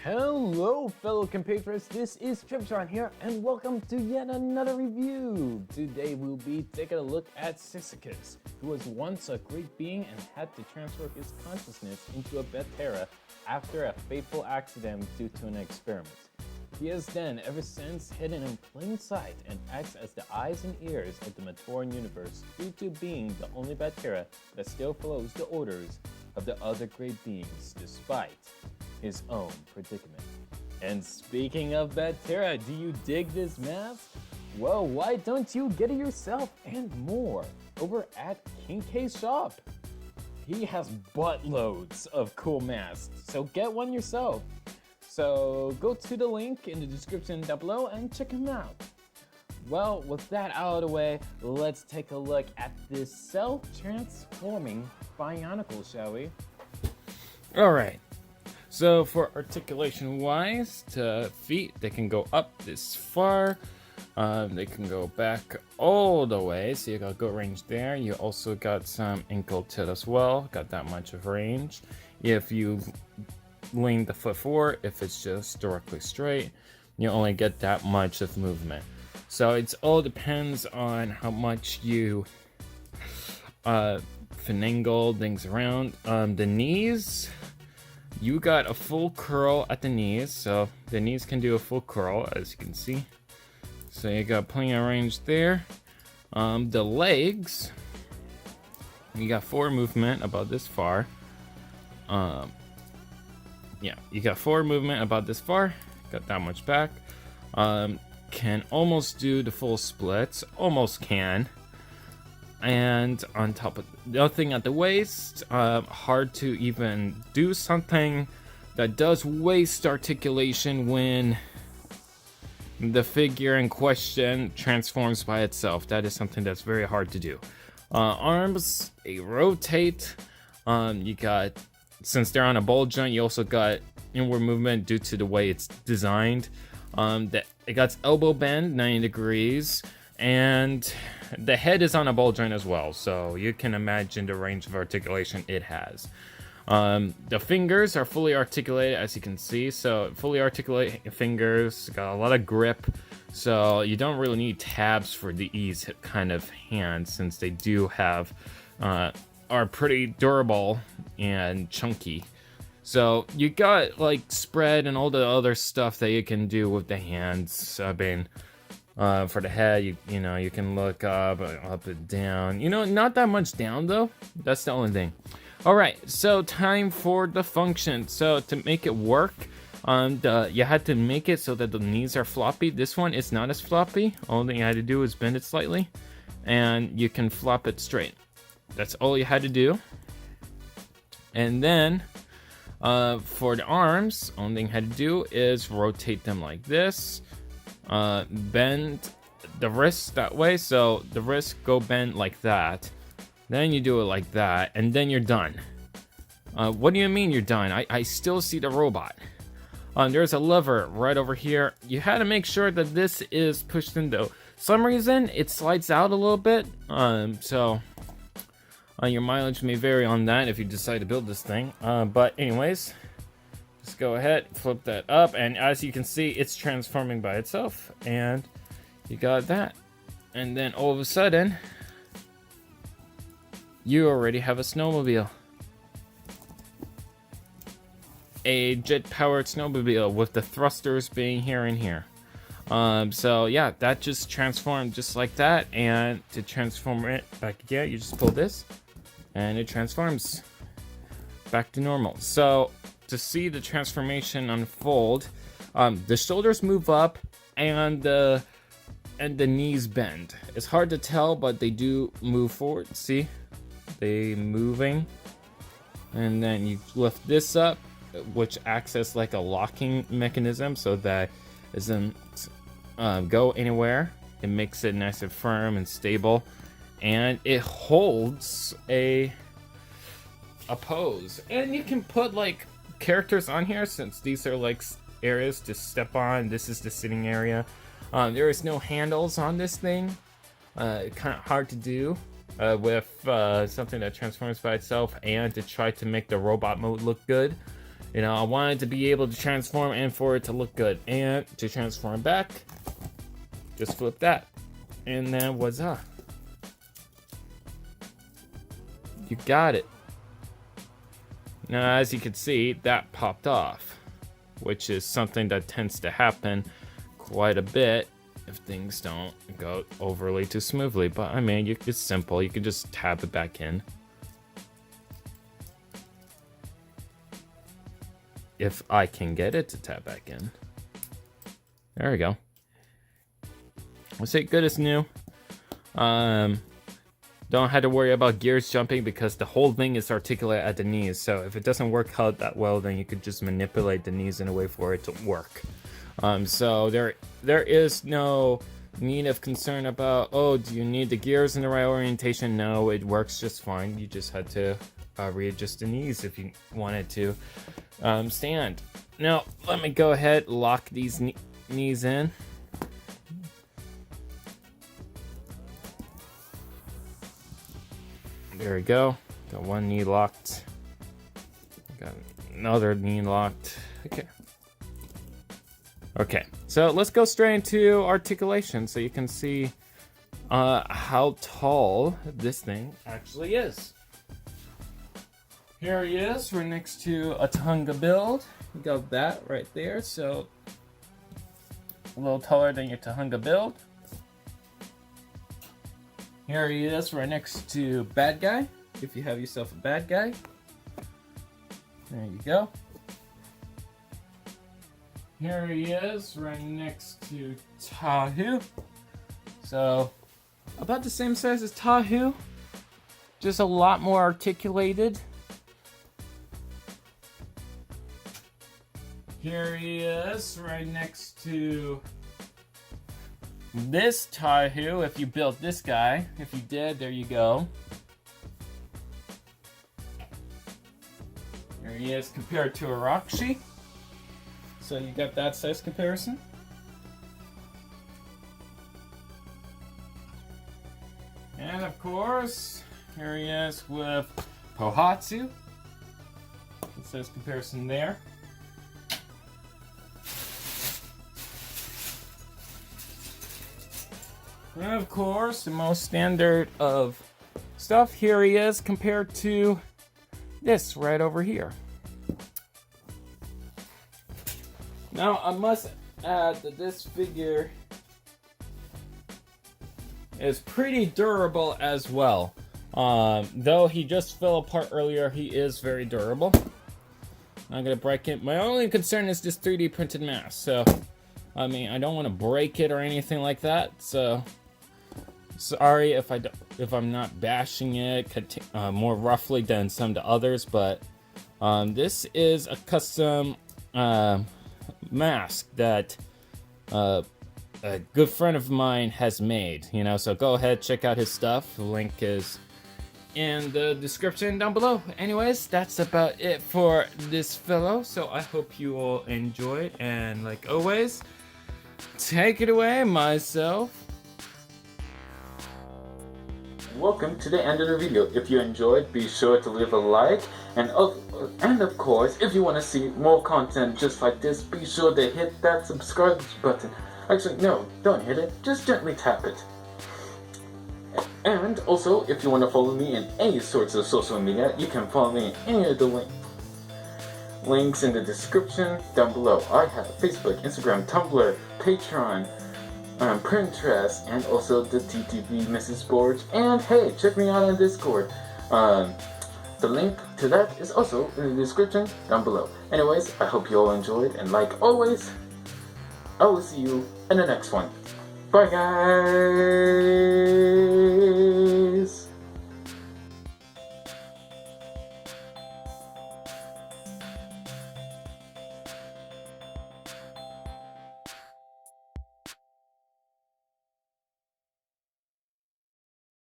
Hello fellow compatriots, this is Triptron here and welcome to yet another review. Today we'll be taking a look at Scisicus, who was once a great being and had to transfer his consciousness into a Betera after a fateful accident due to an experiment. He has then, ever since, hidden in plain sight and acts as the eyes and ears of the Matoran universe due to being the only Betera that still follows the orders of the other great beings despite his own predicament. And speaking of Betera, do you dig this mask? Well, why don't you get it yourself and more over at Khingk's shop? He has buttloads of cool masks, so get one yourself. So go to the link in the description down below and check him out. Well, with that out of the way, let's take a look at this self-transforming Bionicle, shall we? Alright, so for articulation wise, to feet, they can go up this far. They can go back all the way, so you got good range there. You also got some ankle tilt as well, got that much of range. If you lean the foot forward, if it's just directly straight, you only get that much of movement. So it all depends on how much you finagle things around. The knees, you got a full curl at the knees, so the knees can do a full curl, as you can see. So you got plenty of range there. The legs, you got forward movement about this far. Yeah, you got forward movement about this far. Got that much back. Can almost do the full splits, almost can. And on top of nothing at the waist, hard to even do something that does waist articulation when the figure in question transforms by itself. That is something that's very hard to do. Arms, they rotate. You got, since they're on a ball joint, you also got inward movement due to the way it's designed. It got elbow bend 90 degrees, and the head is on a ball joint as well, so you can imagine the range of articulation it has. The fingers are fully articulated, as you can see, so fully articulated fingers, got a lot of grip, so you don't really need tabs for the ease kind of hands, since they do have are pretty durable and chunky. So you got like spread and all the other stuff that you can do with the hands. I mean, for the head, you know, you can look up and down. You know, not that much down though. That's the only thing. All right, so time for the function. So to make it work, you had to make it so that the knees are floppy. This one is not as floppy. All thing you had to do is bend it slightly, and you can flop it straight. That's all you had to do. And then for the arms, only thing you had to do is rotate them like this. Bend the wrists that way, so the wrists go bend like that. Then you do it like that, and then you're done. What do you mean you're done? I still see the robot. There's a lever right over here. You had to make sure that this is pushed in though. Some reason it slides out a little bit, so your mileage may vary on that if you decide to build this thing. But anyways, just go ahead, flip that up, and as you can see, it's transforming by itself, and you got that. And then all of a sudden, you already have a snowmobile. A jet-powered snowmobile with the thrusters being here and here. So yeah, that just transformed just like that, and to transform it back again, you just pull this, and it transforms back to normal. So to see the transformation unfold, the shoulders move up and the knees bend. It's hard to tell, but they do move forward. See, they moving, and then you lift this up, which acts as like a locking mechanism, so that it doesn't go anywhere. It makes it nice and firm and stable, and it holds a pose. And you can put like characters on here, since these are like areas to step on. This is the sitting area. There is no handles on this thing. Kind of hard to do with something that transforms by itself, and to try to make the robot mode look good. You know, I wanted to be able to transform and for it to look good. And to transform back, just flip that. And then what's up? You got it. Now, as you can see, that popped off, which is something that tends to happen quite a bit if things don't go overly too smoothly. But I mean, it's simple. You can just tab it back in. If I can get it to tab back in. There we go. Let's say good as new. Don't have to worry about gears jumping because the whole thing is articulate at the knees. So if it doesn't work out that well, then you could just manipulate the knees in a way for it to work. So there is no need of concern about, oh, do you need the gears in the right orientation? No, it works just fine. You just had to readjust the knees if you wanted to stand. Now, let me go ahead, lock these knees in. There we go. Got one knee locked. Got another knee locked. Okay, so let's go straight into articulation so you can see how tall this thing actually is. Here he is. We're next to a Tonga build. You got that right there. So a little taller than your Tahunga build. Here he is right next to Bad Guy, if you have yourself a Bad Guy. There you go. Here he is right next to Tahu. So about the same size as Tahu, just a lot more articulated. Here he is right next to this Tahu, if you built this guy. If you did, there you go. Here he is compared to Arakshi. So you got that size comparison. And of course, here he is with Pohatsu. Size comparison there. And of course, the most standard of stuff, here he is compared to this right over here. Now, I must add that this figure is pretty durable as well. Though he just fell apart earlier, he is very durable. I'm gonna break it. My only concern is this 3D printed mask. So, I mean, I don't want to break it or anything like that. So, sorry if I'm not bashing it more roughly than some of the others, but this is a custom mask that a good friend of mine has made, you know, so go ahead, check out his stuff. The link is in the description down below. Anyways, that's about it for this fellow, so I hope you all enjoyed, and like always, take it away, myself. Welcome to the end of the video. If you enjoyed, be sure to leave a like, and of course, if you want to see more content just like this, be sure to hit that subscribe button. Actually, no, don't hit it, just gently tap it. And also, if you want to follow me in any sorts of social media, you can follow me in any of the links in the description down below. I have Facebook, Instagram, Tumblr, Patreon, Printerest, and also the TTV message boards. And hey, check me out on Discord. The link to that is also in the description down below. Anyways, I hope you all enjoyed, and like always, I will see you in the next one. Bye, guys!